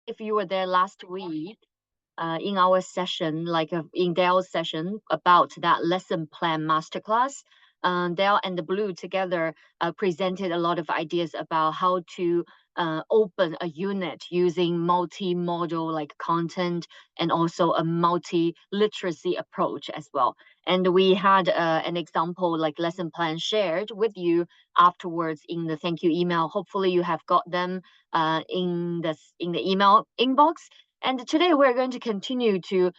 if you were there last week in our session, like in Dale's session about that lesson plan masterclass, Dale and the Blue together presented a lot of ideas about how to open a unit using multimodal like content and also a multi-literacy approach as well. And we had an example like lesson plan shared with you afterwards in the thank you email. Hopefully you have got them in the email inbox. And today we're going to continue to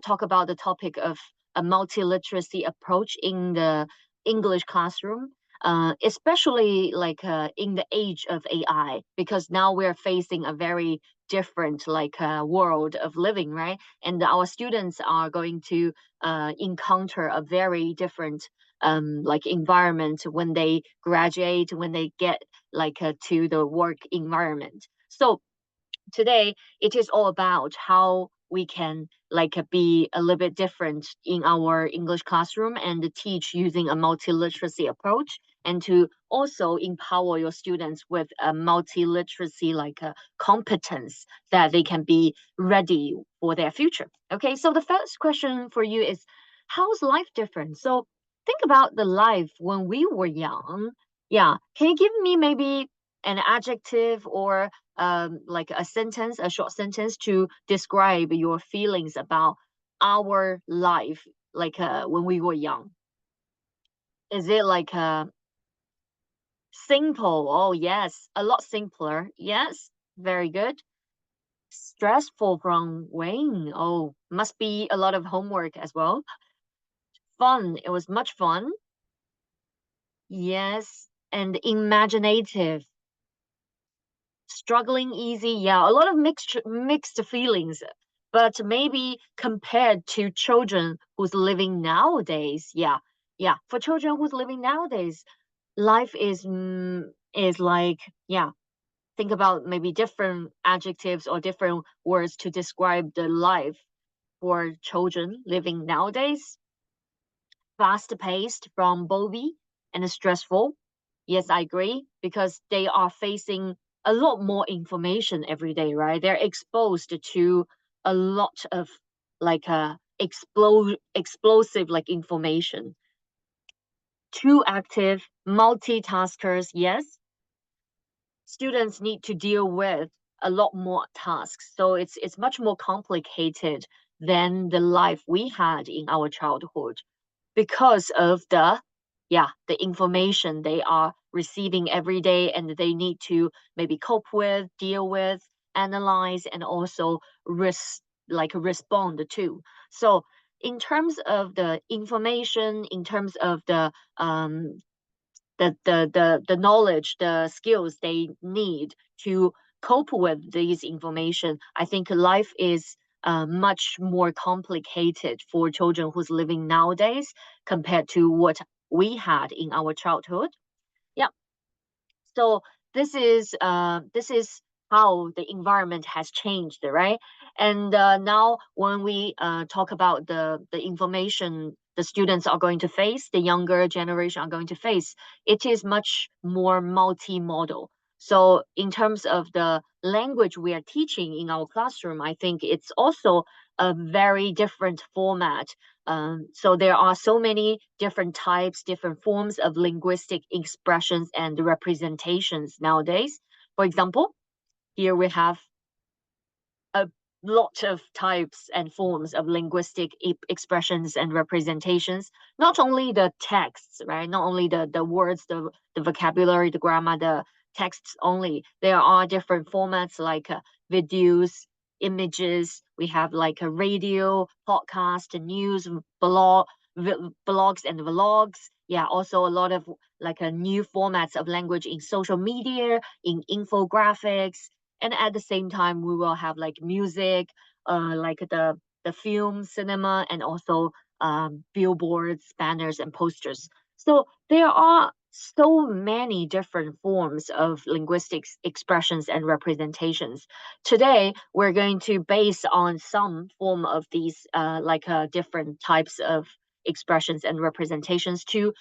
talk about the topic of a multi-literacy approach in the English classroom, especially like in the age of AI, because now we're facing a very different like world of living, right? And our students are going to encounter a very different like environment when they graduate, when they get like to the work environment. So today it is all about how we can like be a little bit different in our English classroom and teach using a multi-literacy approach, and to also empower your students with a multi-literacy like a competence that they can be ready for their future. Okay, so the first question for you is, how's life different? So think about the life when we were young. Yeah, can you give me maybe an adjective or like a sentence, a short sentence to describe your feelings about our life, like when we were young? Is it like simple? Oh, yes, a lot simpler. Yes, very good. Stressful from Wayne. Oh, must be a lot of homework as well. Fun. It was much fun. Yes, and imaginative. Struggling easy, yeah, a lot of mixed feelings, but maybe compared to children who's living nowadays, yeah, yeah, for children who's living nowadays, life is like, yeah, think about maybe different adjectives or different words to describe the life for children living nowadays. Fast paced from Bobby and stressful. Yes, I agree, because they are facing a lot more information every day, right? They're exposed to a lot of like explosive like information. Too active, multitaskers, yes. Students need to deal with a lot more tasks. So it's much more complicated than the life we had in our childhood because of the information they are receiving every day, and they need to maybe cope with, deal with, analyze, and also respond to. So in terms of the information, in terms of the knowledge, the skills they need to cope with these information, I think life is much more complicated for children who's living nowadays compared to what we had in our childhood. Yeah. So this is how the environment has changed, right? And now when we talk about the information the students are going to face, the younger generation are going to face, it is much more multimodal. So in terms of the language we are teaching in our classroom, I think it's also a very different format. So there are so many different types, different forms of linguistic expressions and representations nowadays. For example, here we have a lot of types and forms of linguistic expressions and representations. Not only the texts, right? Not only the words, the vocabulary, the grammar, the texts only. There are different formats like videos, images. We have like a radio, podcast, news, blogs and vlogs. Yeah, also a lot of like a new formats of language in social media, in infographics, and at the same time we will have like music, like the film cinema, and also billboards, banners, and posters. So there are so many different forms of linguistics expressions and representations. Today we're going to base on some form of these different types of expressions and representations to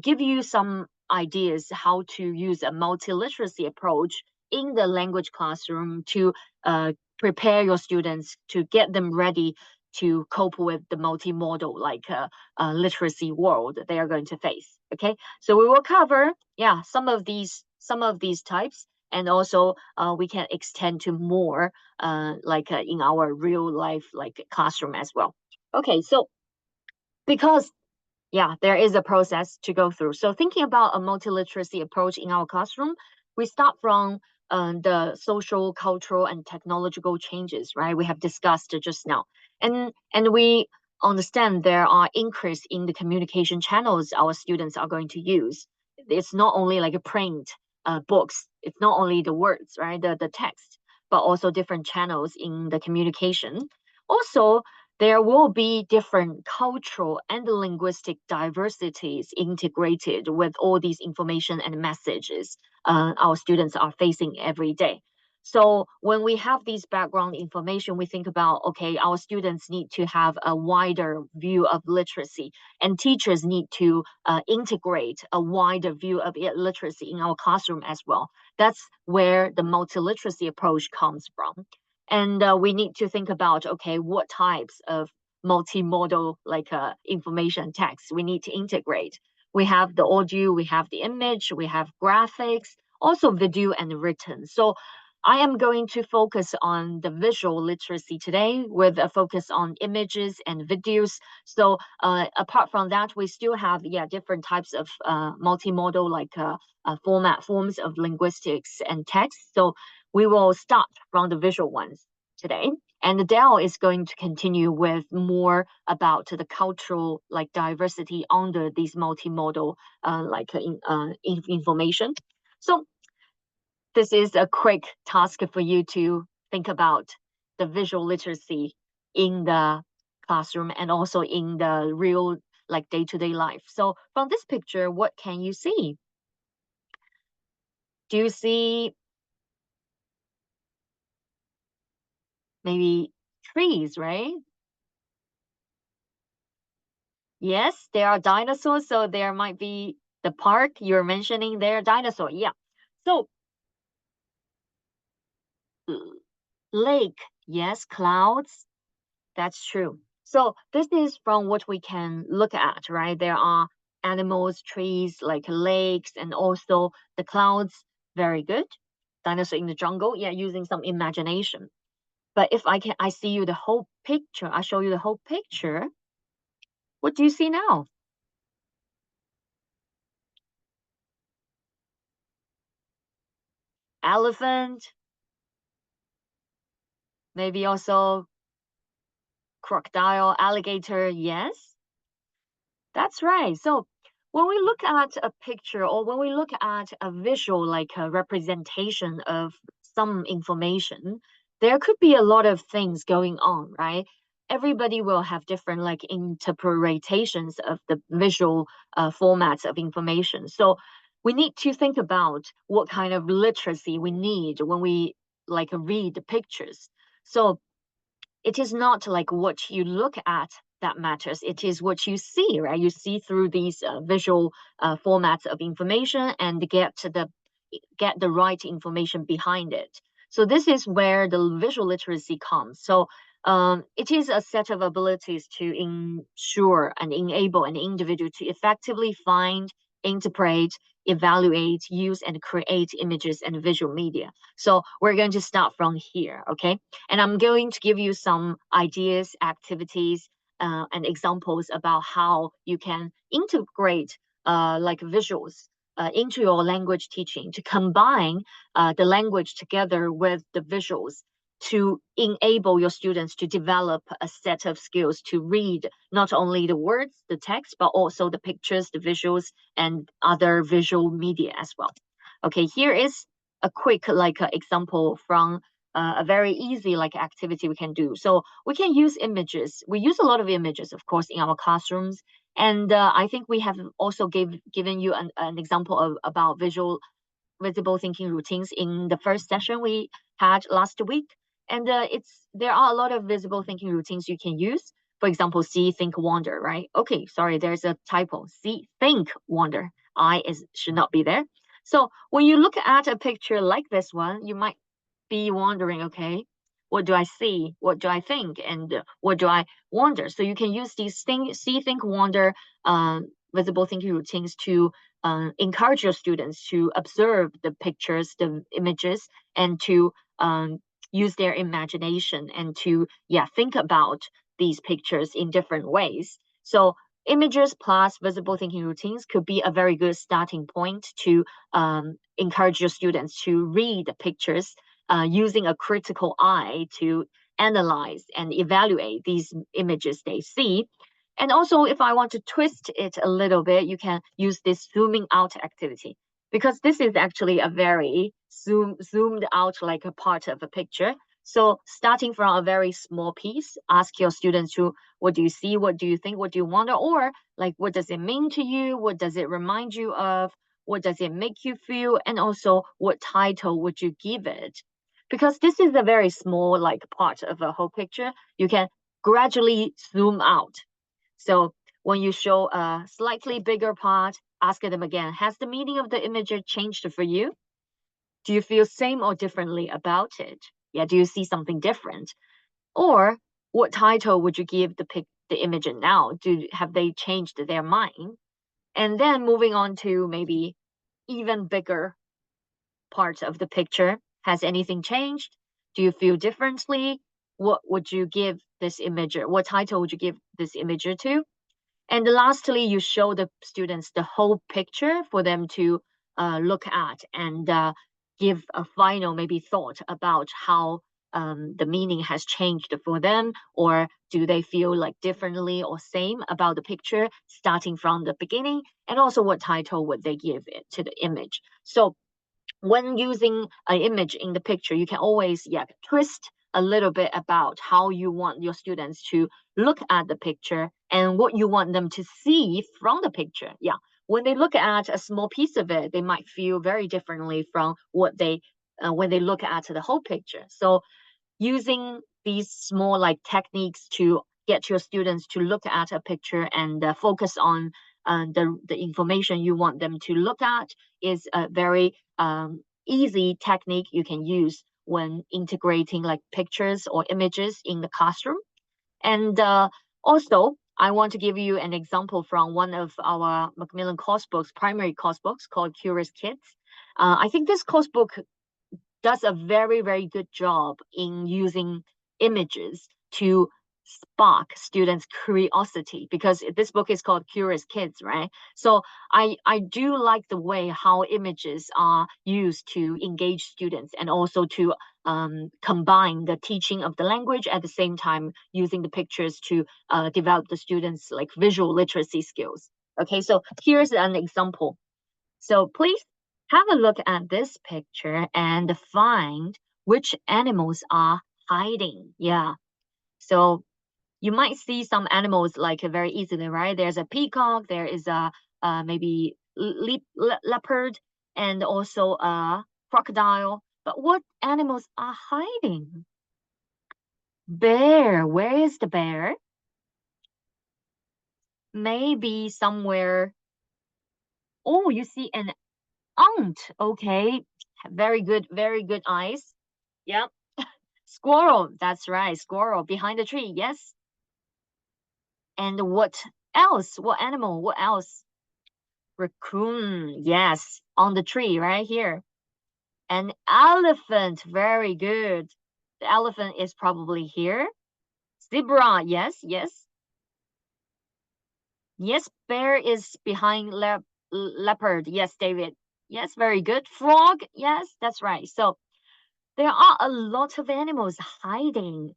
give you some ideas how to use a multiliteracy approach in the language classroom to prepare your students to get them ready to cope with the multimodal literacy world they are going to face. Okay, so we will cover some of these types, and also we can extend to more in our real life classroom as well. Okay, so because there is a process to go through. So thinking about a multiliteracy approach in our classroom, we start from the social, cultural, and technological changes, right? We have discussed just now, and we understand there are increase in the communication channels our students are going to use. It's not only like a print books. It's not only the words, right? The text, but also different channels in the communication. Also, there will be different cultural and linguistic diversities integrated with all these information and messages our students are facing every day. So when we have these background information, we think about, okay, our students need to have a wider view of literacy, and teachers need to integrate a wider view of literacy in our classroom as well. That's where the multiliteracy approach comes from. And we need to think about, okay, what types of multimodal information text we need to integrate. We have the audio, we have the image, we have graphics, also video and written. So I am going to focus on the visual literacy today with a focus on images and videos. So apart from that, we still have different types of multimodal forms of linguistics and text. So we will start from the visual ones today. And Dell is going to continue with more about the cultural diversity under these multimodal information. So this is a quick task for you to think about the visual literacy in the classroom and also in the real day-to-day life. So from this picture, what can you see? Do you see maybe trees, right? Yes, there are dinosaurs, so there might be the park you're mentioning there, dinosaur. Yeah. So lake, yes, clouds, that's true. So this is from what we can look at, right? There are animals, trees, like lakes, and also the clouds. Very good. Dinosaur in the jungle, yeah, using some imagination. But if I see you the whole picture, I show you the whole picture. What do you see now? Elephant, maybe also crocodile, alligator, yes? That's right. So when we look at a picture or when we look at a visual, like a representation of some information, there could be a lot of things going on, right? Everybody will have different interpretations of the visual formats of information. So we need to think about what kind of literacy we need when we read the pictures. So it is not like what you look at that matters. It is what you see, right? You see through these visual formats of information and get the right information behind it. So this is where the visual literacy comes. So it is a set of abilities to ensure and enable an individual to effectively find, interpret, evaluate, use, and create images and visual media. So we're going to start from here, okay? And I'm going to give you some ideas, activities, and examples about how you can integrate visuals into your language teaching to combine the language together with the visuals to enable your students to develop a set of skills to read not only the words, the text, but also the pictures, the visuals, and other visual media as well. Okay, here is a quick example from a very easy activity we can do. So we can use images. We use a lot of images, of course, in our classrooms. And I think we have also given you an example of about visible thinking routines in the first session we had last week. And there are a lot of visible thinking routines you can use. For example, see, think, wonder, right? Okay, sorry, there's a typo. See, think, wonder. Should not be there. So when you look at a picture like this one, you might be wondering, okay, what do I see, what do I think, and what do I wonder. So you can use these see, think, wonder, visible thinking routines to encourage your students to observe the pictures, the images, and to use their imagination and to think about these pictures in different ways. So images plus visible thinking routines could be a very good starting point to encourage your students to read the pictures using a critical eye to analyze and evaluate these images they see. And also, if I want to twist it a little bit, you can use this zooming out activity, because this is actually a very zoomed out like a part of a picture. So starting from a very small piece, ask your students to, what do you see? What do you think? What do you wonder? Or like, what does it mean to you? What does it remind you of? What does it make you feel? And also, what title would you give it? Because this is a very small like part of a whole picture, you can gradually zoom out. So when you show a slightly bigger part, ask them again, has the meaning of the image changed for you? Do you feel same or differently about it? Yeah, do you see something different? Or what title would you give the image now? Have they changed their mind? And then moving on to maybe even bigger parts of the picture. Has anything changed? Do you feel differently? What would you give this imager? What title would you give this imager to? And lastly, you show the students the whole picture for them to look at and give a final maybe thought about how the meaning has changed for them, or do they feel like differently or same about the picture starting from the beginning, and also what title would they give it to the image. So when using an image in the picture, you can always twist a little bit about how you want your students to look at the picture and what you want them to see from the picture. Yeah, when they look at a small piece of it, they might feel very differently from what they when they look at the whole picture. So using these small like techniques to get your students to look at a picture and focus on the information you want them to look at is a very easy technique you can use when integrating like pictures or images in the classroom. And also, I want to give you an example from one of our Macmillan course books, primary course books called Curious Kids. I think this course book does a very, very good job in using images to spark students' curiosity, because this book is called Curious Kids, right? So I do like the way how images are used to engage students and also to combine the teaching of the language at the same time using the pictures to develop the students' like visual literacy skills. Okay, so here's an example. So please have a look at this picture and find which animals are hiding. Yeah. So you might see some animals like very easily, right? There's a peacock, there is a maybe leopard, and also a crocodile. But what animals are hiding? Bear. Where is the bear? Maybe somewhere. Oh, you see an ant. Okay. Very good eyes. Yeah. Squirrel. That's right. Squirrel behind the tree. Yes. And what else? What animal? What else? Raccoon. Yes. On the tree right here. An elephant. Very good. The elephant is probably here. Zebra. Yes. Yes. Yes. Bear is behind leopard. Yes, David. Yes. Very good. Frog. Yes. That's right. So there are a lot of animals hiding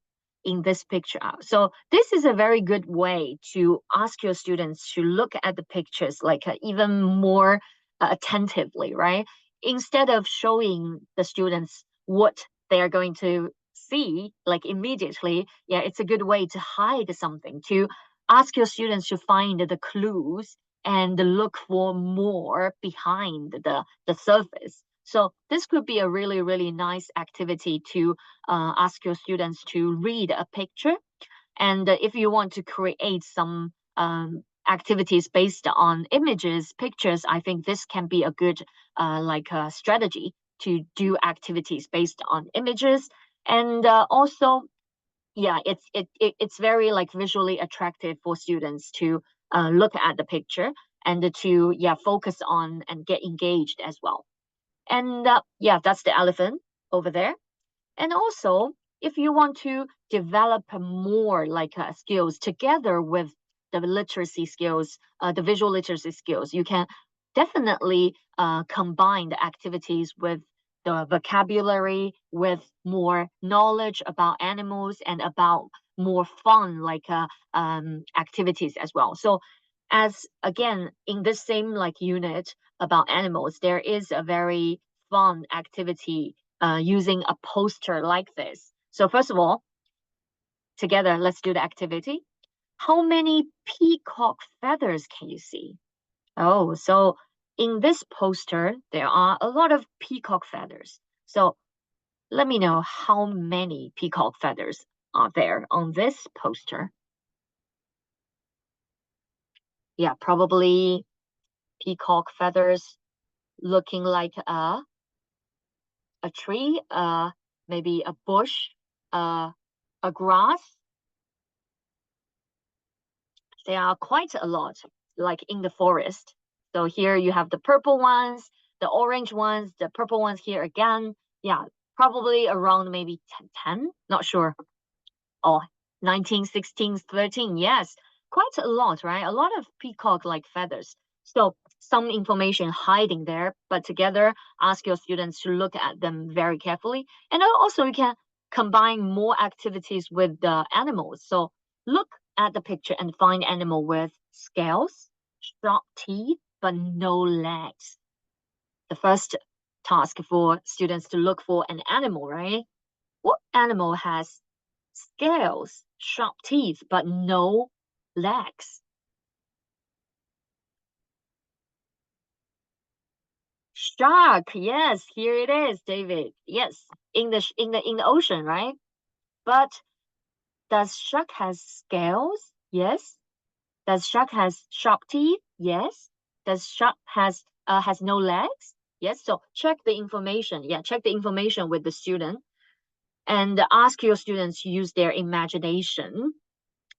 in this picture. So this is a very good way to ask your students to look at the pictures like even more attentively, right? Instead of showing the students what they are going to see like immediately, it's a good way to hide something, to ask your students to find the clues and look for more behind the surface. So this could be a really, really nice activity to ask your students to read a picture. And if you want to create some activities based on images, pictures, I think this can be a good like strategy to do activities based on images. And also, yeah, it's very like visually attractive for students to look at the picture and to focus on and get engaged as well. And yeah, that's the elephant over there. And also, if you want to develop more like skills together with the literacy skills, the visual literacy skills, you can definitely combine the activities with the vocabulary, with more knowledge about animals and about more fun like activities as well. So, as again in this same like unit about animals, there is a very fun activity using a poster like this. So first of all, together, let's do the activity. How many peacock feathers can you see? Oh, so in this poster, there are a lot of peacock feathers. So let me know how many peacock feathers are there on this poster. Yeah, probably peacock feathers looking like a tree, maybe a bush, a grass. There are quite a lot, like in the forest. So here you have the purple ones, the orange ones, the purple ones here again. Yeah, probably around maybe 10, not sure. Oh, 19, 16, 13. Yes, quite a lot, right? A lot of peacock like feathers. So some information hiding there, but together ask your students to look at them very carefully. And also you can combine more activities with the animals. So look at the picture and find animal with scales, sharp teeth, but no legs. The first task for students to look for an animal, right? What animal has scales, sharp teeth, but no legs? Shark. Yes, here it is, David. Yes, in the ocean, right? But does shark has scales? Yes. Does shark has sharp teeth? Yes. Does shark has no legs? Yes. So check the information. Yeah, check the information with the student and ask your students to use their imagination.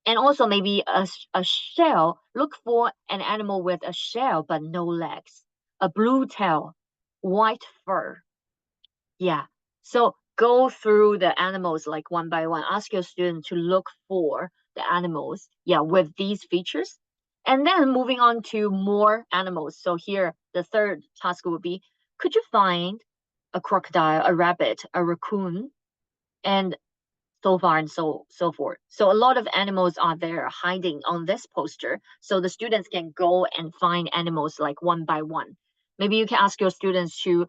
And also maybe a shell. Look for an animal with a shell but no legs. A blue tail, white fur. Yeah. So go through the animals like one by one. Ask your student to look for the animals, yeah, with these features. And then moving on to more animals. So here, the third task will be, could you find a crocodile, a rabbit, a raccoon, and so far and so forth. So a lot of animals are there hiding on this poster. So the students can go and find animals like one by one. Maybe you can ask your students to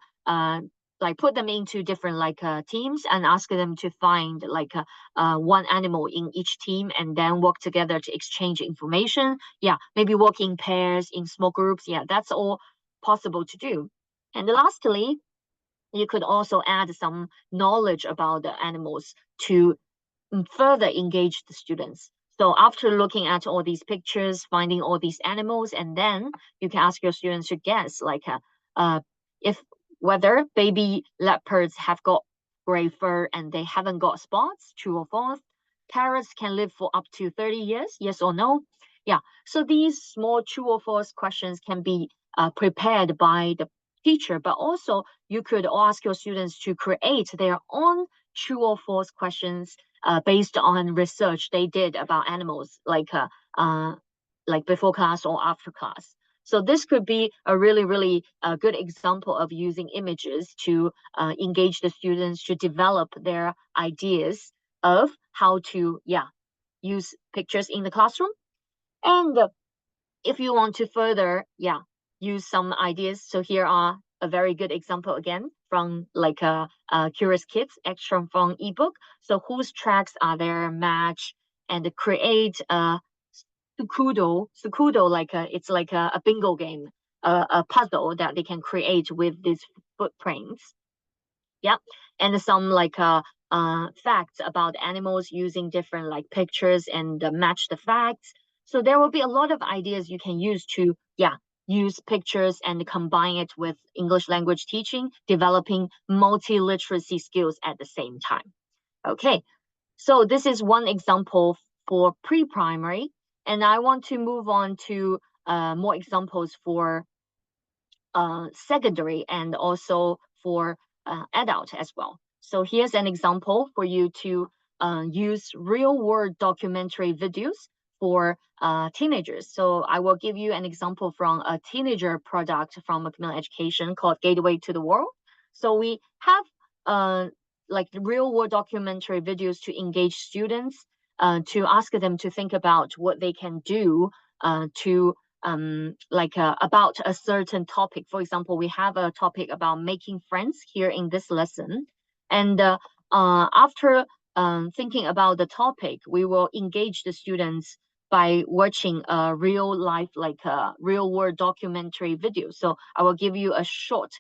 like put them into different like teams and ask them to find like one animal in each team and then work together to exchange information. Yeah, maybe work in pairs, in small groups. Yeah, that's all possible to do. And lastly, you could also add some knowledge about the animals to further engage the students. So after looking at all these pictures, finding all these animals, and then you can ask your students to guess, like, if whether baby leopards have got gray fur and they haven't got spots, true or false. Parrots can live for up to 30 years, yes or no? Yeah. So these small true or false questions can be prepared by the teacher, but also you could ask your students to create their own true or false questions based on research they did about animals, like before class or after class. So this could be a really good example of using images to engage the students to develop their ideas of how to use pictures in the classroom. And if you want to further use some ideas, so here are a very good example again from like Curious Kids extra from ebook. So whose tracks are there match and create a sukudo like it's like a bingo game, a puzzle that they can create with these footprints. Yeah, and some like facts about animals using different like pictures and match the facts. So there will be a lot of ideas you can use to use pictures and combine it with English language teaching, developing multi-literacy skills at the same time. Okay, so this is one example for pre-primary, and I want to move on to more examples for secondary and also for adult as well. So here's an example for you to use real world documentary videos for teenagers. So I will give you an example from a teenager product from Macmillan Education called Gateway to the World. So we have like real world documentary videos to engage students, to ask them to think about what they can do to about a certain topic. For example, we have a topic about making friends here in this lesson. And after thinking about the topic, we will engage the students by watching a real life, like a real world documentary video. So I will give you a short,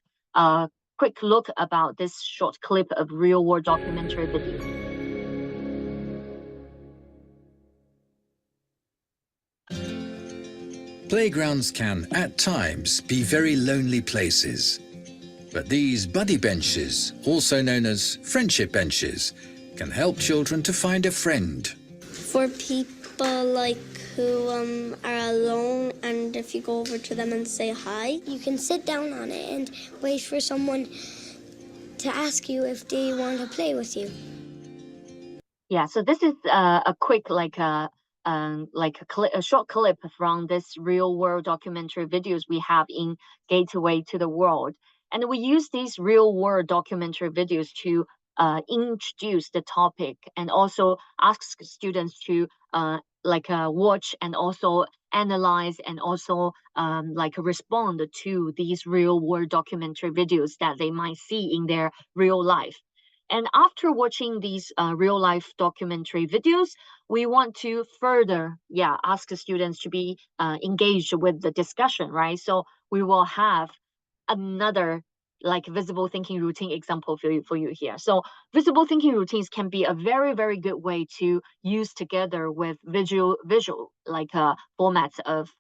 quick look about this short clip of real world documentary video. Playgrounds can, at times, be very lonely places. But these buddy benches, also known as friendship benches, can help children to find a friend. For people like who are alone, and if you go over to them and say hi, you can sit down on it and wait for someone to ask you if they want to play with you. Yeah, so this is a quick a short clip from this real world documentary videos we have in Gateway to the World. And we use these real world documentary videos to introduce the topic and also ask students to watch and also analyze and also respond to these real world documentary videos that they might see in their real life. And after watching these real life documentary videos, we want to further, ask the students to be engaged with the discussion, right? So we will have another visible thinking routine example for you here. So visible thinking routines can be a very, very good way to use together with visual formats of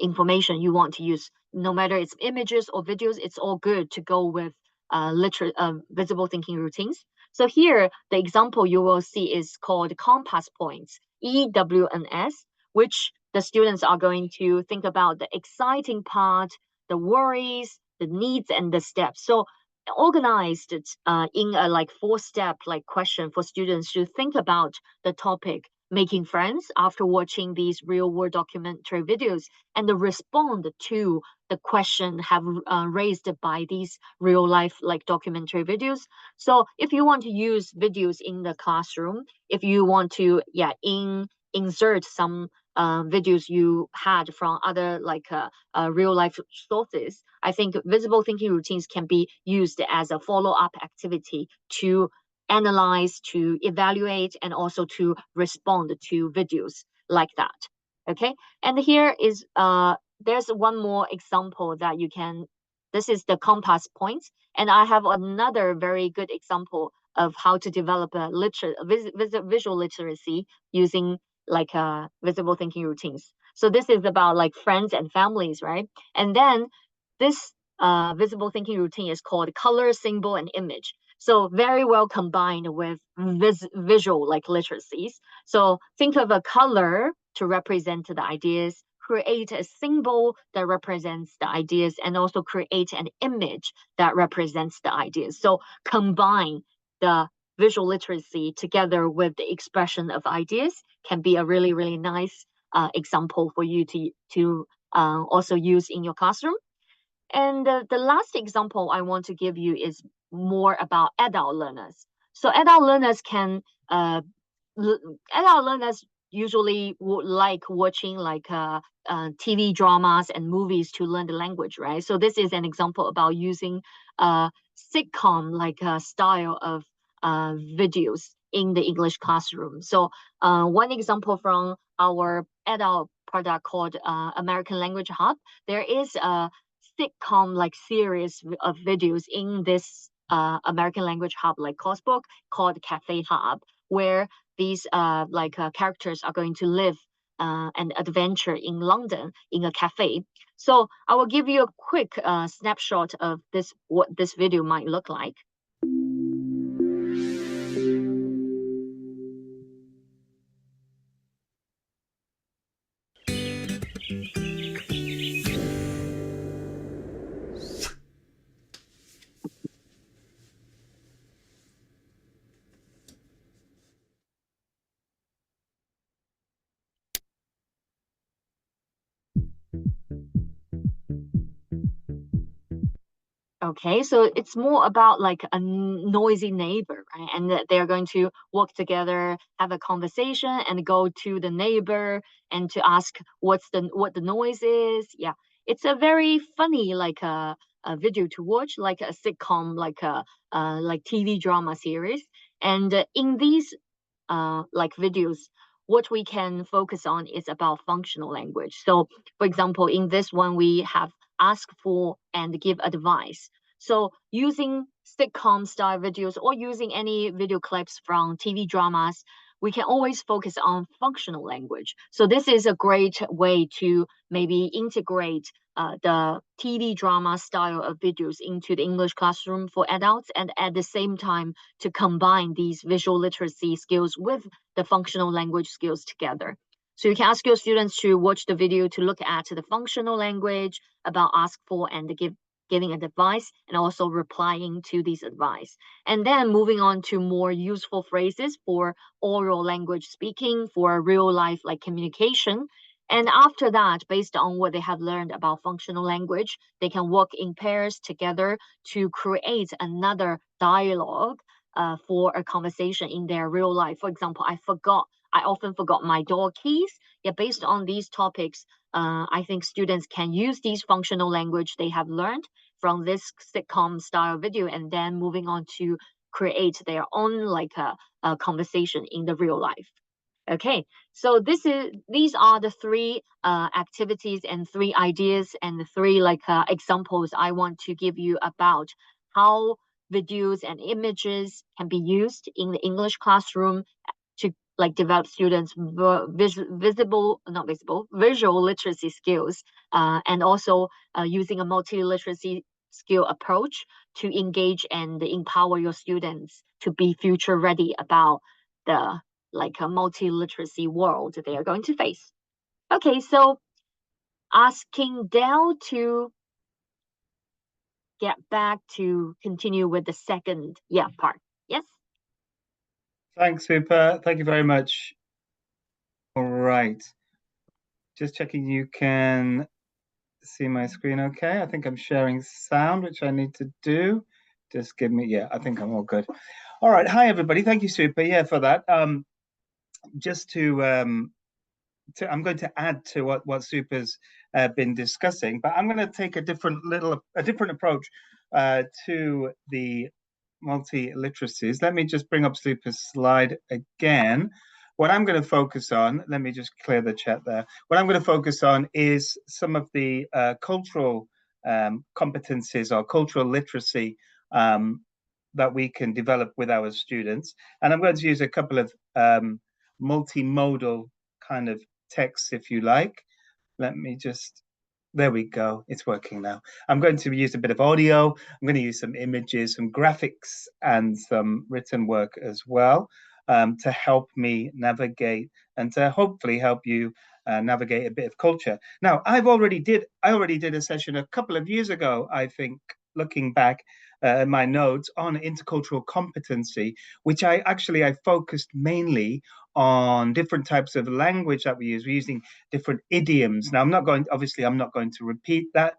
information you want to use. No matter it's images or videos, it's all good to go with visible thinking routines. So here, the example you will see is called compass points, EWNS, which the students are going to think about the exciting part, the worries, the needs, and the steps. So organized in a 4-step question for students to think about the topic making friends after watching these real world documentary videos and respond to the question have raised by these real life documentary videos. So if you want to use videos in the classroom, if you want to insert some videos you had from other real life sources, I think visible thinking routines can be used as a follow-up activity to analyze, to evaluate, and also to respond to videos like that. Okay, and here is there's one more example that you can. This is the compass points, and I have another very good example of how to develop a visual literacy using visible thinking routines. So this is about friends and families, right? And then this visible thinking routine is called color, symbol, and image. So very well combined with visual literacies. So think of a color to represent the ideas, create a symbol that represents the ideas, and also create an image that represents the ideas. So combine the visual literacy together with the expression of ideas can be a really, really nice example for you to also use in your classroom. And the last example I want to give you is more about adult learners. So adult learners usually would like watching TV dramas and movies to learn the language, right? So this is an example about using sitcom style of videos in the English classroom. So one example from our adult product called American Language Hub, there is a sitcom series of videos in this American Language Hub coursebook called Cafe Hub, where these characters are going to live an adventure in London in a cafe. So I will give you a quick snapshot of what this video might look like. Okay, so it's more about like a noisy neighbor, right? And that they're going to work together, have a conversation, and go to the neighbor and to ask what the noise is. Yeah, it's a very funny like a video to watch, like a sitcom, like TV drama series. And in these like videos, what we can focus on is about functional language. So, for example, in this one, we have ask for and give advice. So, using sitcom style videos or using any video clips from TV dramas, we can always focus on functional language. So, this is a great way to maybe integrate the TV drama style of videos into the English classroom for adults, and at the same time to combine these visual literacy skills with the functional language skills together. So you can ask your students to watch the video to look at the functional language about ask for and giving advice and also replying to these advice. And then moving on to more useful phrases for oral language speaking, for real life like communication. And after that, based on what they have learned about functional language, they can work in pairs together to create another dialogue for a conversation in their real life. For example, I often forgot my door keys. Yeah, based on these topics, I think students can use these functional language they have learned from this sitcom style video and then moving on to create their own like a conversation in the real life. Okay, so these are the three activities and three ideas and the three like examples I want to give you about how videos and images can be used in the English classroom to like develop students visual literacy skills, and also using a multi-literacy skill approach to engage and empower your students to be future ready about the like a multi-literacy world they are going to face. Okay, so asking Dell to get back to continue with the second part. Yes. Thanks, Super. Thank you very much. All right. Just checking you can see my screen okay. I think I'm sharing sound, which I need to do. Just give me, yeah, I think I'm all good. All right. Hi, everybody. Thank you, Super, for that. Just I'm going to add to what Super's been discussing, but I'm going to take a different approach to the multi-literacies. Let me just bring up Super's slide again. What I'm going to focus on, let me just clear the chat there. What I'm going to focus on is some of the cultural competencies or cultural literacy that we can develop with our students. And I'm going to use a couple of multimodal kind of texts, if you like. Let me just, there we go. It's working now. I'm going to use a bit of audio. I'm going to use some images, some graphics, and some written work as well to help me navigate and to hopefully help you navigate a bit of culture. Now, I already did a session a couple of years ago, I think, looking back at my notes on intercultural competency, which I focused mainly on different types of language that we use. We're using different idioms. Now, I'm not going to repeat that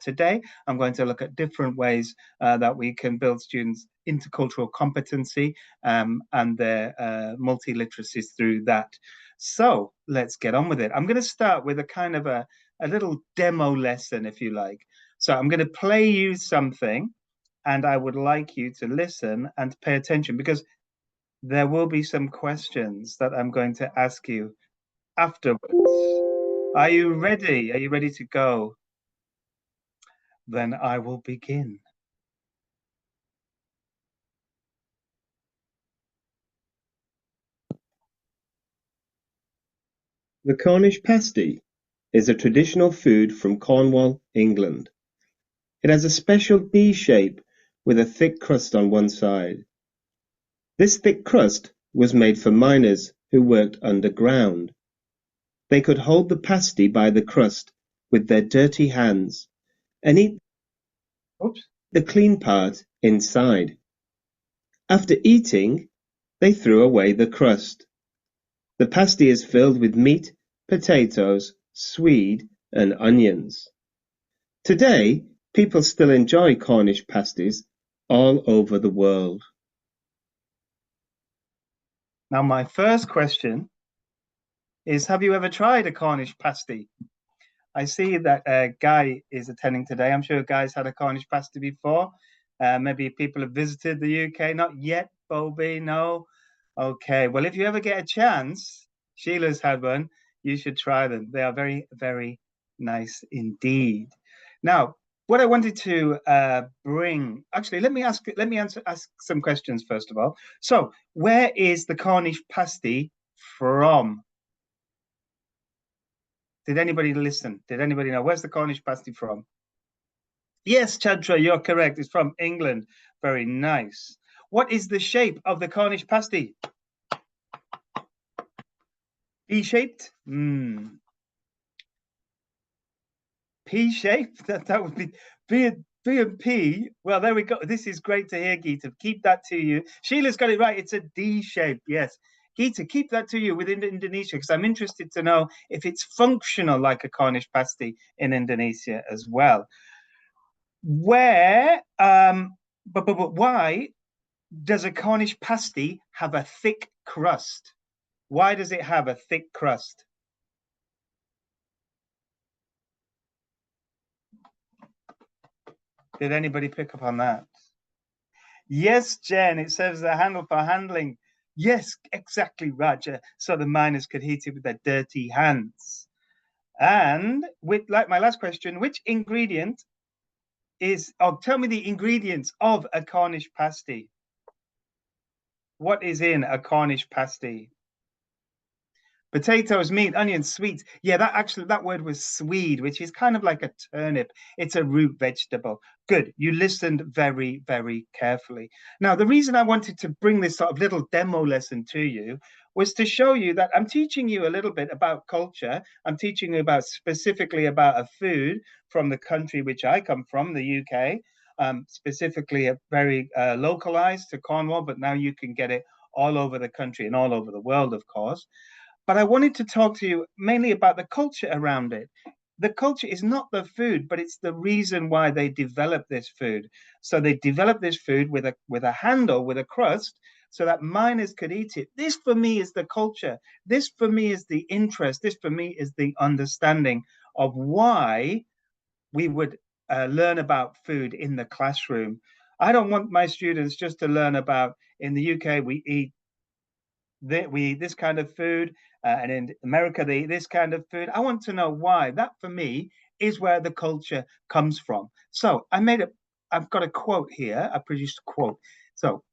today. I'm going to look at different ways that we can build students' intercultural competency and their multi-literacies through that. So let's get on with it. I'm going to start with a kind of a little demo lesson, if you like. So I'm going to play you something, and I would like you to listen and pay attention, because there will be some questions that I'm going to ask you afterwards. Are you ready? Are you ready to go? Then I will begin. The Cornish pasty is a traditional food from Cornwall, England. It has a special D shape with a thick crust on one side. This thick crust was made for miners who worked underground. They could hold the pasty by the crust with their dirty hands and eat the clean part inside. After eating, they threw away the crust. The pasty is filled with meat, potatoes, swede, and onions. Today, people still enjoy Cornish pasties all over the world. Now, my first question is, have you ever tried a Cornish pasty? I see that Guy is attending today. I'm sure Guy's had a Cornish pasty before. Maybe people have visited the UK. Not yet, Bobby, no. Okay, well, if you ever get a chance, Sheila's had one, you should try them. They are very, very nice indeed. Now, what I wanted to bring, actually, let me ask some questions first of all. So, where is the Cornish pasty from? Did anybody listen? Did anybody know? Where's the Cornish pasty from? Yes, Chadra, you're correct. It's from England. Very nice. What is the shape of the Cornish pasty? P-shaped? P-shaped? That would be B and P. Well, there we go. This is great to hear, Geeta. Keep that to you. Sheila's got it right. It's a D shape. Yes. Geeta, keep that to you within Indonesia, because I'm interested to know if it's functional like a Cornish pasty in Indonesia as well. Where, but why does a Cornish pasty have a thick crust? Why does it have a thick crust? Did anybody pick up on that? Yes, Jen, it serves as a handle for handling. Yes, exactly, Roger. So the miners could heat it with their dirty hands. And with like my last question, which ingredient is, tell me the ingredients of a Cornish pasty. What is in a Cornish pasty? Potatoes, meat, onions, sweets. Yeah, that word was swede, which is kind of like a turnip. It's a root vegetable. Good. You listened very, very carefully. Now, the reason I wanted to bring this sort of little demo lesson to you was to show you that I'm teaching you a little bit about culture. I'm teaching you about specifically about a food from the country which I come from, the UK, specifically very localized to Cornwall, but now you can get it all over the country and all over the world, of course. But I wanted to talk to you mainly about the culture around it. The culture is not the food, but it's the reason why they develop this food. So they develop this food with a handle, with a crust, so that miners could eat it. This for me is the culture. This for me is the interest. This for me is the understanding of why we would learn about food in the classroom. I don't want my students just to learn about, in the UK, we eat this kind of food, and in America they eat this kind of food. I want to know why. That for me is where the culture comes from. So I've got a quote here. I produced a quote. So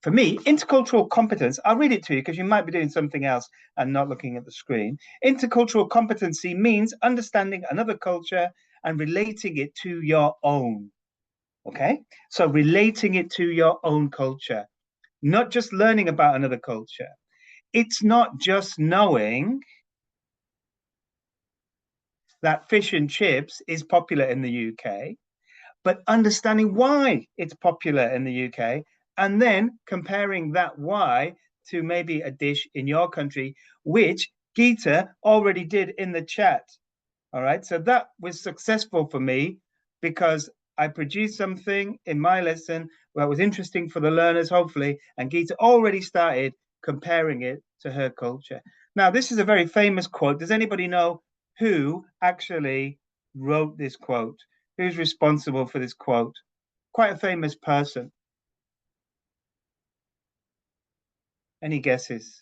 for me, intercultural competence, I'll read it to you because you might be doing something else and not looking at the screen. Intercultural competency means understanding another culture and relating it to your own. Okay, so relating it to your own culture, not just learning about another culture. It's not just knowing that fish and chips is popular in the UK, but understanding why it's popular in the UK, and then comparing that why to maybe a dish in your country, which Geeta already did in the chat. All right, so that was successful for me because I produced something in my lesson that was interesting for the learners, hopefully, and Geeta already started comparing it to her culture. Now, this is a very famous quote. Does anybody know who actually wrote this quote? Who's responsible for this quote? Quite a famous person. Any guesses?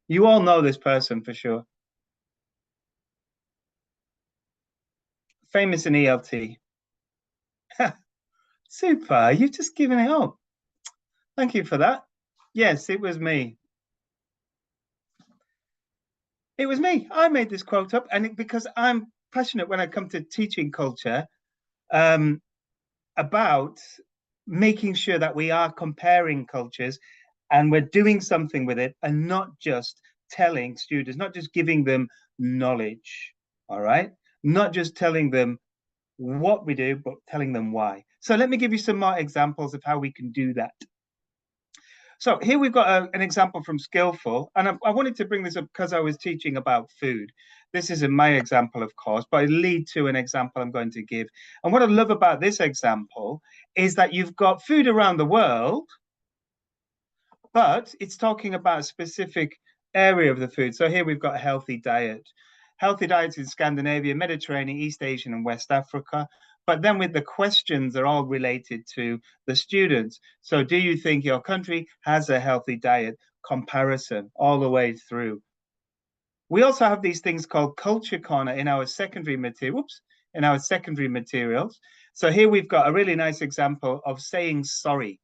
You all know this person for sure. Famous in ELT. Super, you've just given it up. Thank you for that. Yes, it was me. It was me. I made this quote up, and because I'm passionate when I come to teaching culture, about making sure that we are comparing cultures and we're doing something with it and not just telling students, not just giving them knowledge, all right? Not just telling them what we do, but telling them why. So let me give you some more examples of how we can do that. So here we've got an example from Skillful, and I wanted to bring this up because I was teaching about food. This isn't my example, of course, but it lead to an example I'm going to give. And what I love about this example is that you've got food around the world, but it's talking about a specific area of the food. So here we've got a healthy diet. Healthy diets in Scandinavia, Mediterranean, East Asian, and West Africa. But then with the questions are all related to the students. So do you think your country has a healthy diet? Comparison all the way through. We also have these things called culture corner in our secondary material. In our secondary materials. So here we've got a really nice example of saying sorry.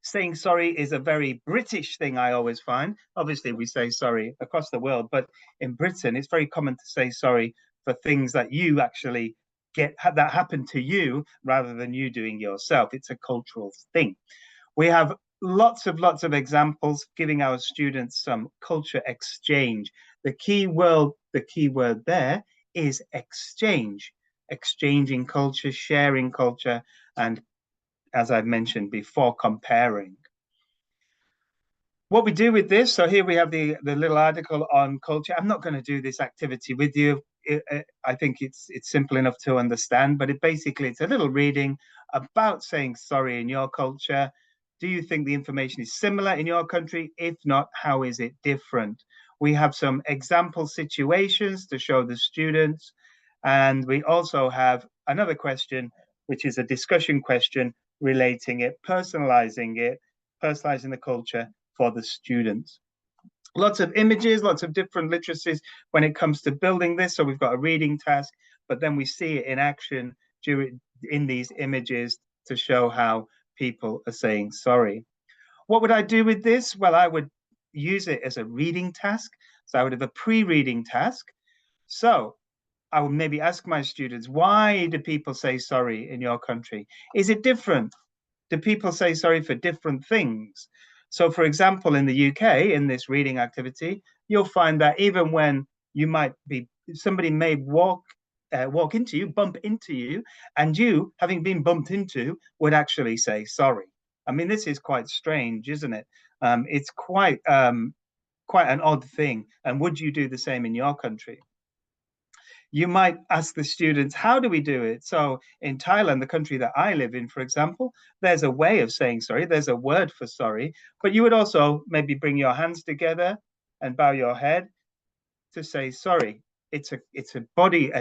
Saying sorry is a very British thing, I always find. Obviously, we say sorry across the world, but in Britain, it's very common to say sorry for things that you actually get that happen to you rather than you doing yourself. It's a cultural thing. We have lots of examples giving our students some culture exchange. The key word there is exchange, exchanging culture, sharing culture, and as I've mentioned before, comparing. What we do with this, so here we have the little article on culture. I'm not going to do this activity with you. I think it's simple enough to understand, but it's a little reading about saying sorry in your culture. Do you think the information is similar in your country? If not, how is it different? We have some example situations to show the students. And we also have another question, which is a discussion question relating it, personalizing the culture for the students. Lots of images, lots of different literacies when it comes to building this. So we've got a reading task, but then we see it in action in these images to show how people are saying sorry. What would I do with this? Well, I would use it as a reading task. So I would have a pre-reading task. So I would maybe ask my students, why do people say sorry in your country? Is it different? Do people say sorry for different things? So, for example, in the UK, in this reading activity, you'll find that even when somebody may walk into you, bump into you, and you, having been bumped into, would actually say sorry. I mean, this is quite strange, isn't it? It's quite an odd thing. And would you do the same in your country? You might ask the students, how do we do it? So in Thailand, the country that I live in, for example, there's a way of saying sorry. There's a word for sorry, but you would also maybe bring your hands together and bow your head to say sorry. It's a body,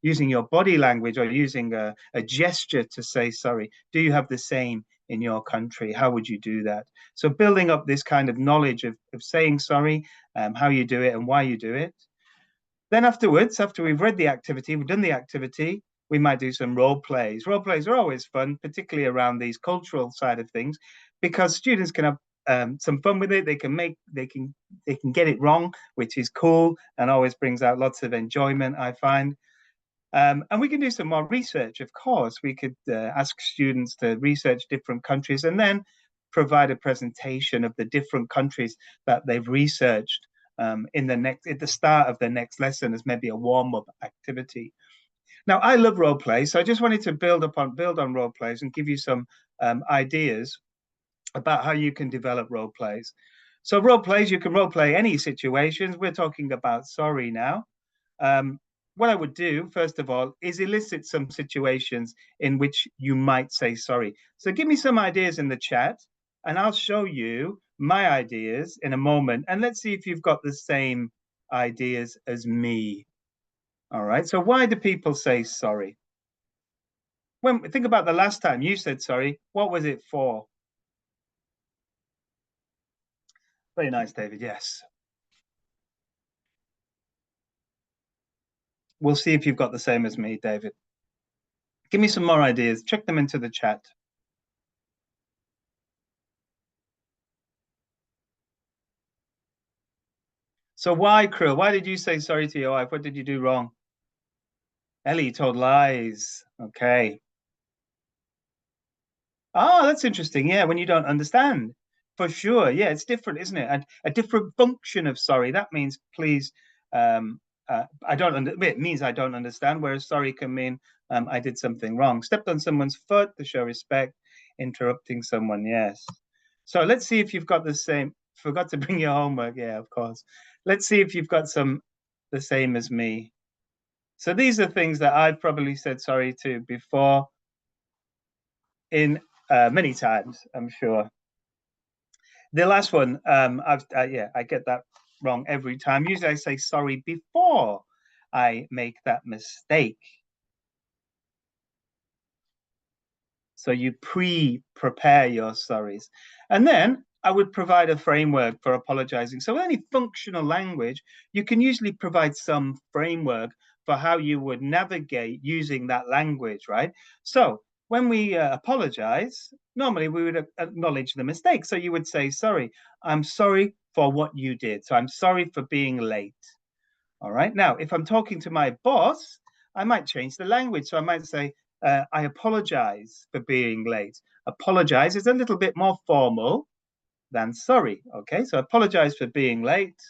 using your body language or using a gesture to say sorry. Do you have the same in your country? How would you do that? So building up this kind of knowledge of saying sorry, how you do it and why you do it. Then afterwards, after we've read the activity, we've done the activity, we might do some role plays. Role plays are always fun, particularly around these cultural side of things, because students can have some fun with it. They can get it wrong, which is cool and always brings out lots of enjoyment, I find. And we can do some more research, of course. We could ask students to research different countries and then provide a presentation of the different countries that they've researched at the start of the next lesson as maybe a warm-up activity. Now, I love role play, so I just wanted to build on role plays and give you some ideas about how you can develop role plays. So role plays, you can role play any situations. We're talking about sorry now. What I would do, first of all, is elicit some situations in which you might say sorry. So give me some ideas in the chat, and I'll show you my ideas in a moment. And let's see if you've got the same ideas as me. All right. So why do people say sorry? Think about the last time you said sorry, what was it for? Very nice, David. Yes. We'll see if you've got the same as me, David. Give me some more ideas. Check them into the chat. So why, Krill? Why did you say sorry to your wife? What did you do wrong? Ellie told lies. Okay. Oh, that's interesting. Yeah, when you don't understand. For sure. Yeah, it's different, isn't it? And a different function of sorry. That means please, I don't it means I don't understand, whereas sorry can mean I did something wrong. Stepped on someone's foot to show respect, interrupting someone, yes. So let's see if you've got the same. Forgot to bring your homework. Yeah, of course. Let's see if you've got some the same as me. So these are things that I've probably said sorry to before in many times, I'm sure. The last one, yeah, I get that wrong every time. Usually I say sorry before I make that mistake. So you pre-prepare your sorries. And then I would provide a framework for apologizing. So any functional language, you can usually provide some framework for how you would navigate using that language, right? So when we apologize, normally we would acknowledge the mistake. So you would say, sorry, I'm sorry for what you did. So I'm sorry for being late. All right. Now, if I'm talking to my boss, I might change the language. So I might say, I apologize for being late. Apologize is a little bit more formal than sorry. Okay. So apologize for being late.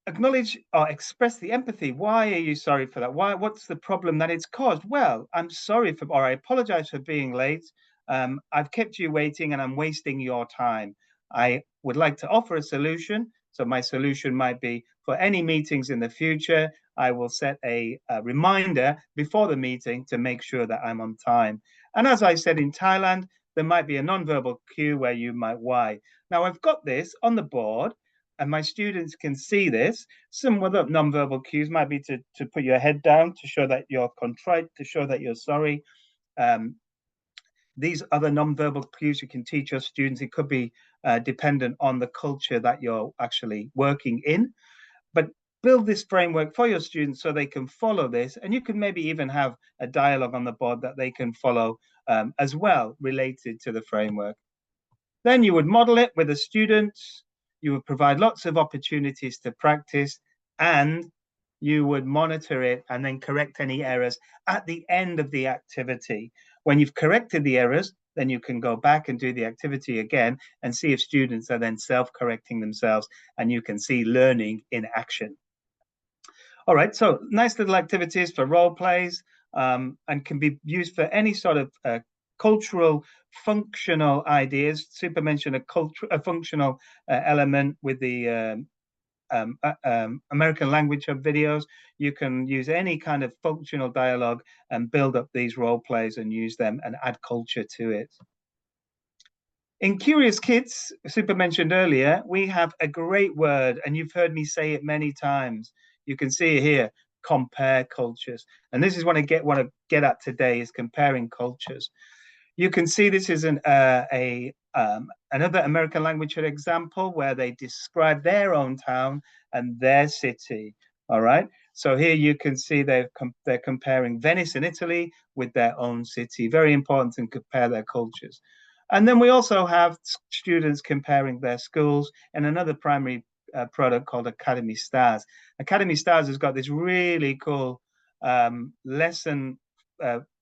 Acknowledge or express the empathy. Why are you sorry for that? What's the problem that it's caused? Well, I'm sorry for, or I apologize for being late. I've kept you waiting and I'm wasting your time. I would like to offer a solution. So my solution might be for any meetings in the future, I will set a reminder before the meeting to make sure that I'm on time. And as I said in Thailand, there might be a nonverbal cue where you might why. Now I've got this on the board and my students can see this. Some other nonverbal cues might be to put your head down to show that you're contrite, to show that you're sorry. These other nonverbal cues you can teach your students. It could be dependent on the culture that you're actually working in. But build this framework for your students so they can follow this. And you can maybe even have a dialogue on the board that they can follow as well related to the framework. Then you would model it with the students. You would provide lots of opportunities to practice, and you would monitor it and then correct any errors at the end of the activity. When you've corrected the errors, then you can go back and do the activity again and see if students are then self-correcting themselves, and you can see learning in action. All right, so nice little activities for role plays and can be used for any sort of cultural functional ideas. Super mentioned a functional element with the American language hub videos. You can use any kind of functional dialogue and build up these role plays and use them and add culture to it. In Curious Kids, Super mentioned earlier, we have a great word, and you've heard me say it many times. You can see it here, compare cultures. And this is what I want to get at today, is comparing cultures. You can see this is another American language example where they describe their own town and their city. All right. So here you can see they're comparing Venice in Italy with their own city. Very important to compare their cultures. And then we also have students comparing their schools in another primary product called Academy Stars. Academy Stars has got this really cool lesson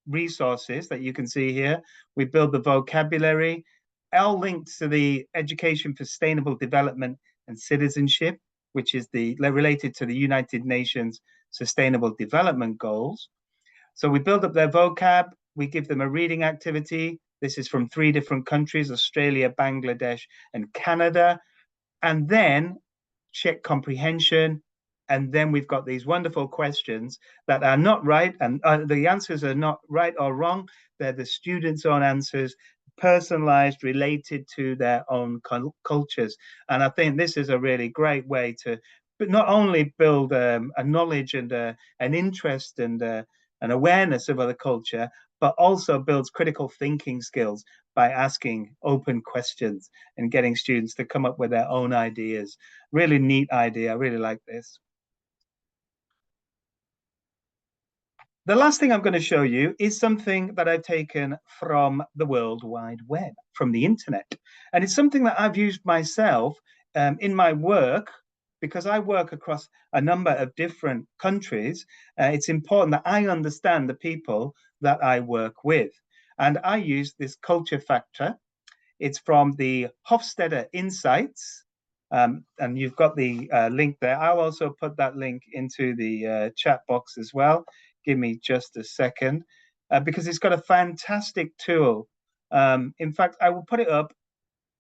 resources that you can see here. We build the vocabulary, all linked to the Education for Sustainable Development and Citizenship, which is related to the United Nations Sustainable Development Goals. So we build up their vocab, we give them a reading activity. This is from 3 different countries, Australia, Bangladesh, and Canada. And then check comprehension. And then we've got these wonderful questions that are not right. And the answers are not right or wrong. They're the students' own answers, personalized, related to their own cultures. And I think this is a really great way to not only build a knowledge and an interest and an awareness of other culture, but also builds critical thinking skills by asking open questions and getting students to come up with their own ideas. Really neat idea. I really like this. The last thing I'm going to show you is something that I've taken from the World Wide Web, from the internet. And it's something that I've used myself in my work, because I work across a number of different countries. It's important that I understand the people that I work with. And I use this culture factor. It's from the Hofstede Insights, and you've got the link there. I'll also put that link into the chat box as well. Give me just a second, because it's got a fantastic tool. In fact, I will put it up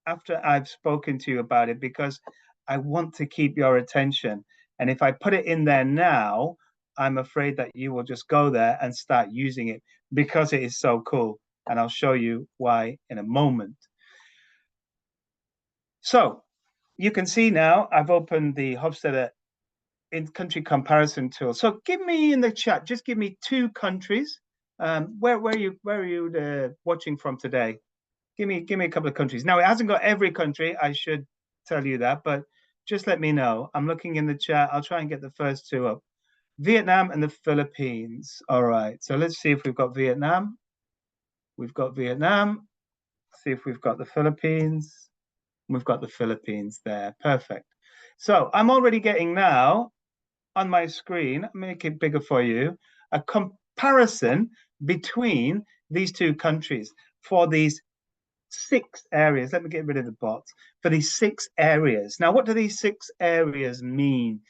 after I've spoken to you about it, because I want to keep your attention. And if I put it in there now, I'm afraid that you will just go there and start using it because it is so cool. And I'll show you why in a moment. So you can see now I've opened the Hofstede in country comparison tool. So give me in the chat, just give me 2 countries. Where are you watching from today? Give me a couple of countries. Now, it hasn't got every country, I should tell you that, but just let me know. I'm looking in the chat. I'll try and get the first 2 up. Vietnam and the Philippines. All right, so let's see if we've got Vietnam. We've got Vietnam. See if we've got the Philippines. We've got the Philippines there. Perfect. So I'm already getting now on my screen, make it bigger for you, a comparison between these 2 countries for these 6 areas. Let me get rid of the bots. For these 6 areas. Now, what do these 6 areas mean?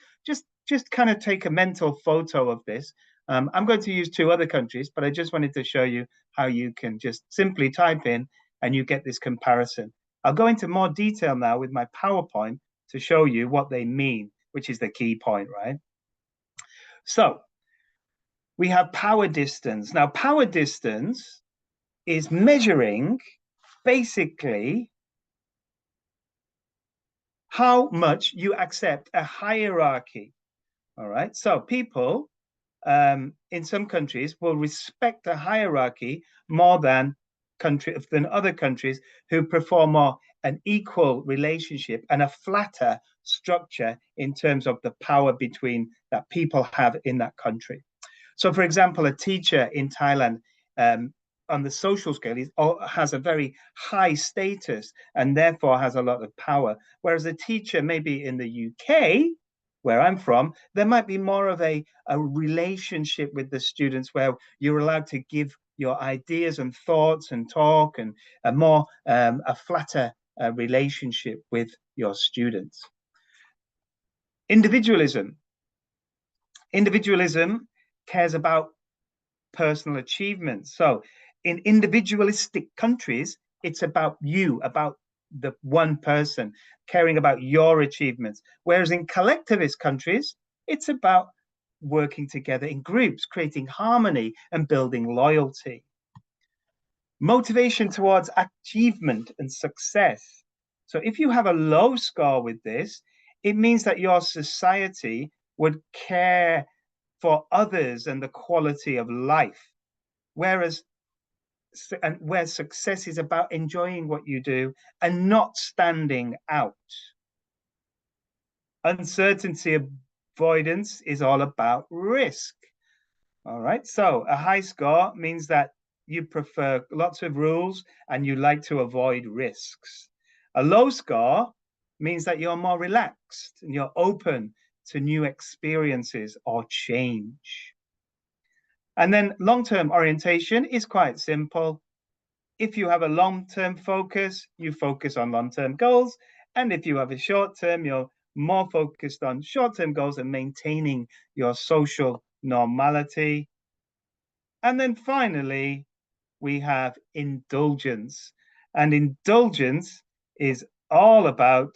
Just kind of take a mental photo of this. I'm going to use 2 other countries, but I just wanted to show you how you can just simply type in and you get this comparison. I'll go into more detail now with my PowerPoint to show you what they mean, which is the key point, right? So we have power distance. Now, power distance is measuring basically how much you accept a hierarchy. All right. So people in some countries will respect a hierarchy more than other countries who prefer more an equal relationship and a flatter structure in terms of the power between that people have in that country. So, for example, a teacher in Thailand on the social scale has a very high status and therefore has a lot of power, whereas a teacher maybe in the UK, where I'm from, there might be more of a relationship with the students where you're allowed to give your ideas and thoughts and talk, and a flatter relationship with your students. Individualism cares about personal achievements. So in individualistic countries, it's about you, about the one person, caring about your achievements. Whereas in collectivist countries, it's about working together in groups, creating harmony and building loyalty. Motivation towards achievement and success. So if you have a low score with this, it means that your society would care for others and the quality of life. Where success is about enjoying what you do and not standing out. Uncertainty avoidance is all about risk. All right, so a high score means that you prefer lots of rules and you like to avoid risks. A low score means that you're more relaxed and you're open to new experiences or change. And then long-term orientation is quite simple. If you have a long-term focus, you focus on long-term goals. And if you have a short-term, you're more focused on short-term goals and maintaining your social normality. And then finally, we have indulgence. And indulgence is all about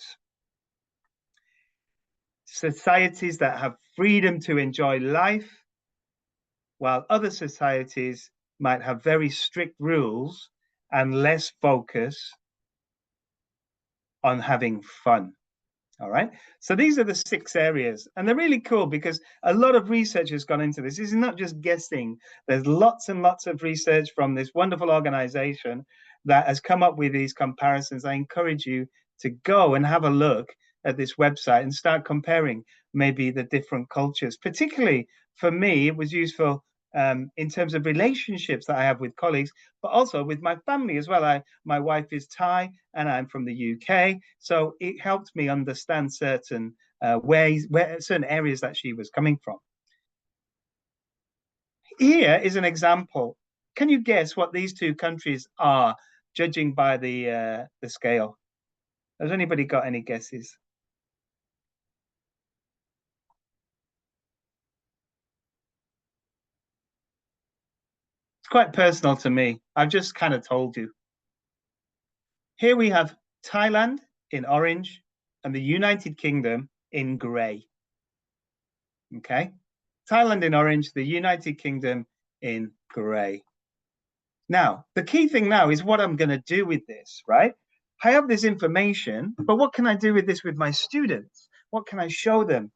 societies that have freedom to enjoy life, while other societies might have very strict rules and less focus on having fun. All right. So these are the 6 areas, and they're really cool because a lot of research has gone into this. This is not just guessing. There's lots and lots of research from this wonderful organization that has come up with these comparisons. I encourage you to go and have a look at this website and start comparing maybe the different cultures. Particularly for me, it was useful in terms of relationships that I have with colleagues, but also with my family as well. My wife is Thai and I'm from the UK, so it helped me understand certain certain areas that she was coming from. Here is an example. Can you guess what these 2 countries are judging by the scale? Has anybody got any guesses? It's quite personal to me. I've just kind of told you. Here we have Thailand in orange and the United Kingdom in grey. Okay, Thailand in orange, the United Kingdom in grey. Now, the key thing now is what I'm going to do with this, right? I have this information, but what can I do with this with my students? What can I show them?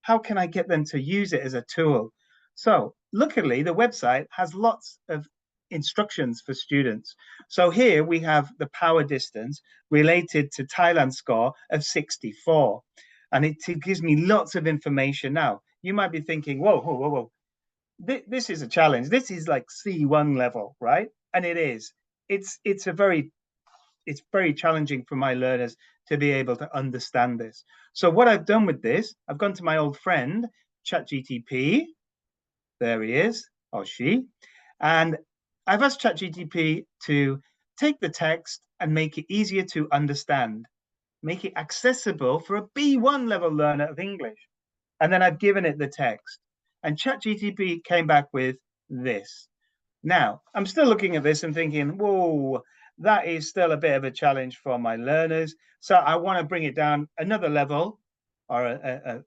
How can I get them to use it as a tool? So luckily, the website has lots of instructions for students. So here we have the power distance related to Thailand's score of 64. And it gives me lots of information. Now, you might be thinking, whoa, whoa, whoa, whoa. This is a challenge. This is like C1 level, right? And it is. It's very challenging for my learners to be able to understand this. So what I've done with this, I've gone to my old friend, ChatGTP. There he is, or she. And I've asked ChatGTP to take the text and make it easier to understand, make it accessible for a B1 level learner of English. And then I've given it the text. And ChatGTP came back with this. Now, I'm still looking at this and thinking, whoa, that is still a bit of a challenge for my learners. So I want to bring it down another level, or a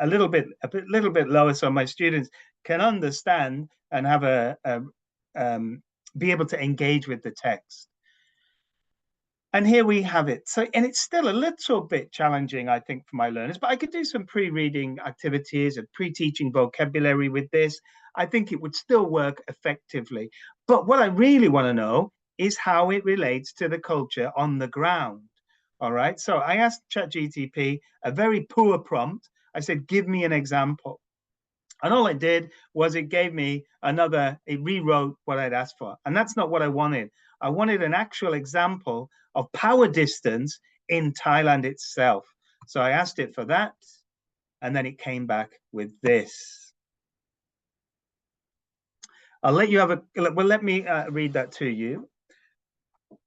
little bit lower, so my students can understand and have be able to engage with the text. And here we have it. So, and it's still a little bit challenging, I think, for my learners, but I could do some pre-reading activities and pre-teaching vocabulary with this. I think it would still work effectively. But what I really want to know is how it relates to the culture on the ground. All right. So I asked ChatGTP a very poor prompt. I said, give me an example. And all it did was it gave me it rewrote what I'd asked for. And that's not what I wanted. I wanted an actual example of power distance in Thailand itself. So I asked it for that. And then it came back with this. I'll let you let me read that to you.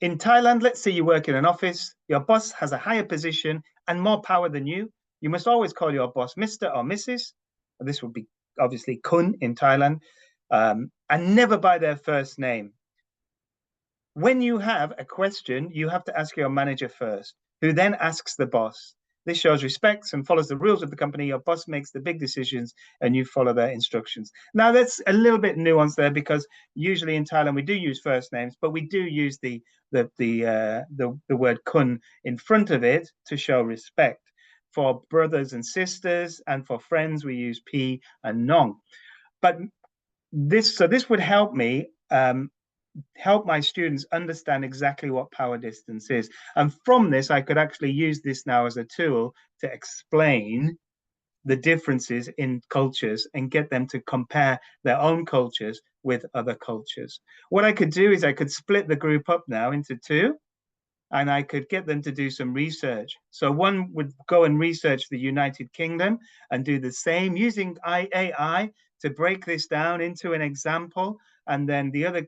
In Thailand, let's say you work in an office. Your boss has a higher position and more power than you. You must always call your boss Mr. or Mrs. This would be obviously kun in Thailand, and never by their first name. When you have a question, you have to ask your manager first, who then asks the boss. This shows respect and follows the rules of the company. Your boss makes the big decisions and you follow their instructions. Now, that's a little bit nuanced there, because usually in Thailand we do use first names, but we do use the word kun in front of it to show respect. For brothers and sisters and for friends, we use pi and nong. But this would help me help my students understand exactly what power distance is. And from this, I could actually use this now as a tool to explain the differences in cultures and get them to compare their own cultures with other cultures. What I could do is I could split the group up now into two, and I could get them to do some research. So one would go and research the United Kingdom and do the same using AI to break this down into an example. And then the other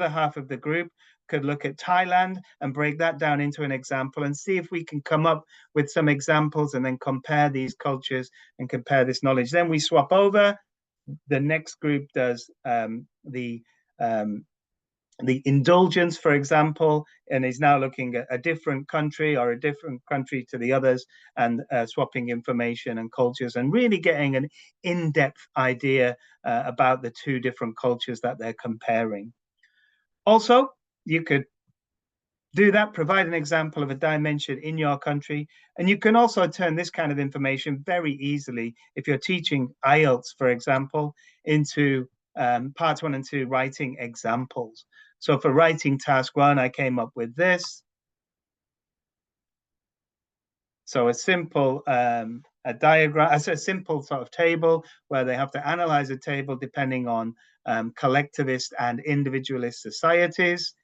half of the group could look at Thailand and break that down into an example and see if we can come up with some examples and then compare these cultures and compare this knowledge. Then we swap over. The next group does the indulgence, for example, and is now looking at a different country or a different country to the others and swapping information and cultures and really getting an in-depth idea about the two different cultures that they're comparing. Also, you could do that, provide an example of a dimension in your country. And you can also turn this kind of information very easily, if you're teaching IELTS, for example, into parts 1 and 2 writing examples. So for writing task 1, I came up with this. So a simple a diagram, a simple sort of table where they have to analyze a table depending on collectivist and individualist societies.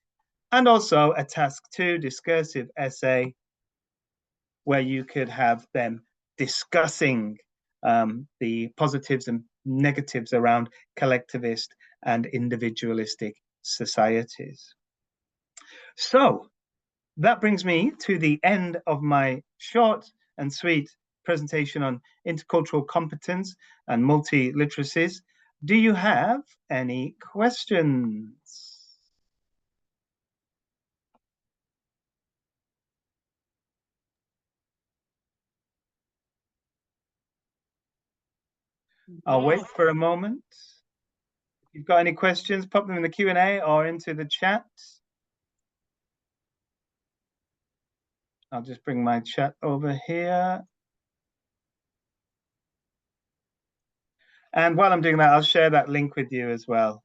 And also a task 2 discursive essay where you could have them discussing the positives and negatives around collectivist and individualistic societies. So that brings me to the end of my short and sweet presentation on intercultural competence and multi-literacies. Do you have any questions? I'll wait for a moment. If you've got any questions, pop them in the Q&A or into the chat. I'll just bring my chat over here. And while I'm doing that, I'll share that link with you as well.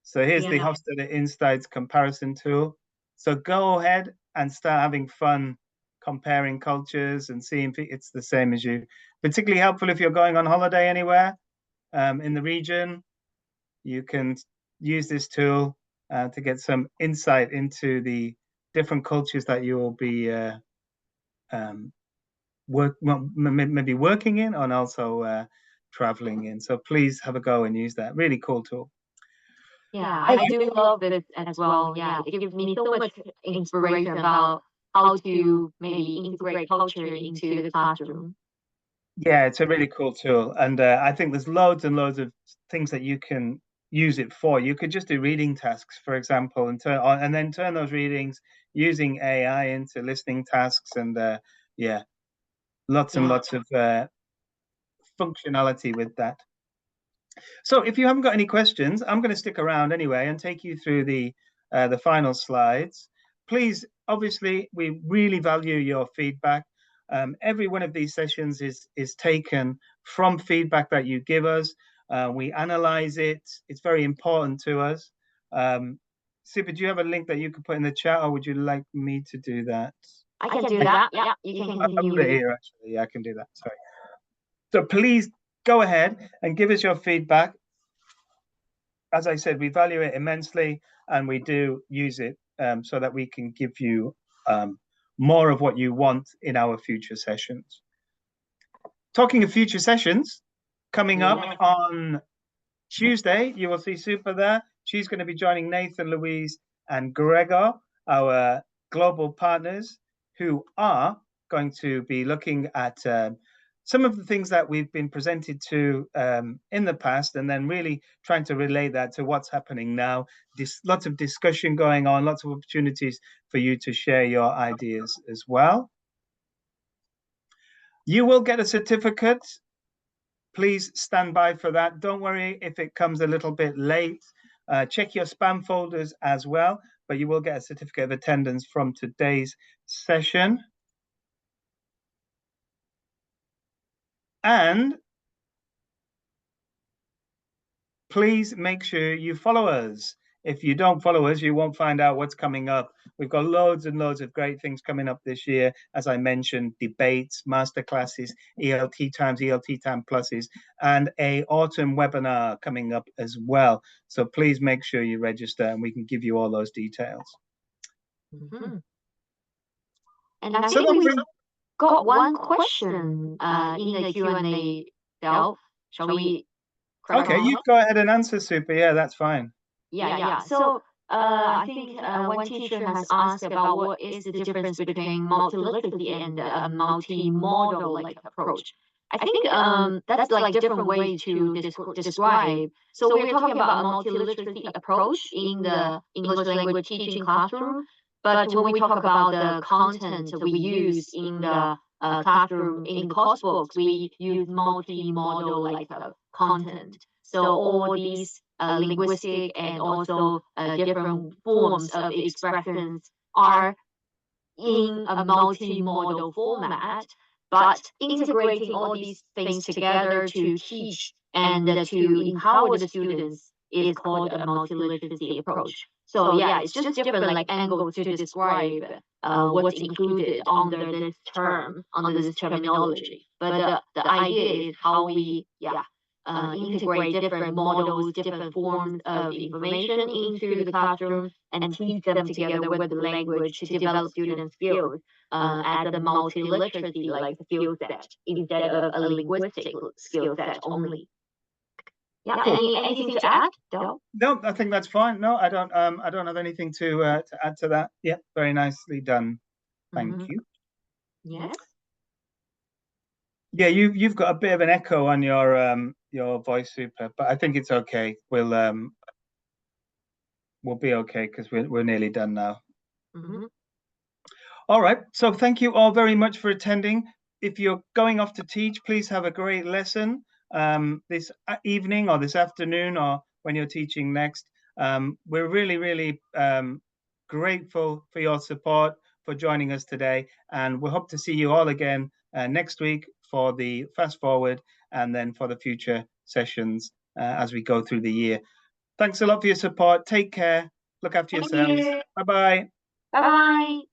So here's the Hofstadter Insights comparison tool. So go ahead and start having fun comparing cultures and seeing if it's the same as you. Particularly helpful if you're going on holiday anywhere in the region. You can use this tool to get some insight into the different cultures that you will be maybe working in and also traveling in. So please have a go and use that. Really cool tool. Yeah, I do love it as well. Yeah, it gives me so much inspiration about how to maybe integrate culture into the classroom. Yeah, it's a really cool tool. And I think there's loads and loads of things that you can use it for. You could just do reading tasks, for example, and then turn those readings using AI into listening tasks. And yeah, lots and lots of functionality with that. So if you haven't got any questions, I'm going to stick around anyway and take you through the final slides. Please, obviously, we really value your feedback. Every one of these sessions is taken from feedback that you give us. We analyze it. It's very important to us. Super, do you have a link that you could put in the chat, or would you like me to do that? I can do that. Yeah, you can continue. I'll put it here, actually. Yeah, I can do that. Sorry. So please go ahead and give us your feedback. As I said, we value it immensely, and we do use it so that we can give you more of what you want in our future sessions. Talking of future sessions, coming up on Tuesday, you will see Super there. She's going to be joining Nathan, Louise, and Gregor, our global partners, who are going to be looking at some of the things that we've been presented to in the past, and then really trying to relate that to what's happening now. Lots of discussion going on, lots of opportunities for you to share your ideas as well. You will get a certificate. Please stand by for that. Don't worry if it comes a little bit late. Check your spam folders as well, but you will get a certificate of attendance from today's session. And please make sure you follow us. If you don't follow us, you won't find out what's coming up. We've got loads and loads of great things coming up this year. As I mentioned, debates, masterclasses, ELT Time Pluses, and an autumn webinar coming up as well. So please make sure you register and we can give you all those details. Mm-hmm. And I think we've got one question in the Q&A itself. Shall we? Okay, you go ahead and answer, Super. Yeah, that's fine. Yeah. So I think one teacher has asked about what is the difference between multiliteracy and a multimodal like approach. I think that's like different way to describe. So we're talking about a multiliteracy approach in the English language teaching classroom, but when we talk about the content we use in the classroom in course books, we use multimodal like content. So all these linguistic and also different forms of expressions are in a multimodal format, but integrating all these things together to teach and to empower the students is called a multiliteracy approach. So yeah, it's just different like angles to describe what's included under this term, under this terminology. But the idea is how we integrate different models, different forms of information into the classroom and teach them together with the language to develop student skills as a multiliteracy like skill set instead of a linguistic skill set only. Yeah. Anything to add, Del? No, I think that's fine. No, I don't have anything to add to that. Yeah, very nicely done. Thank you. Yes. Yeah, you've got a bit of an echo on your voice, Super, but I think it's okay. We'll be okay because we're nearly done now. All right. So thank you all very much for attending. If you're going off to teach, please have a great lesson this evening or this afternoon or when you're teaching next. We're really, really grateful for your support, for joining us today. And we hope to see you all again next week for the fast forward and then for the future sessions as we go through the year. Thanks a lot for your support. Take care. Look after yourselves. Bye-bye. Bye-bye.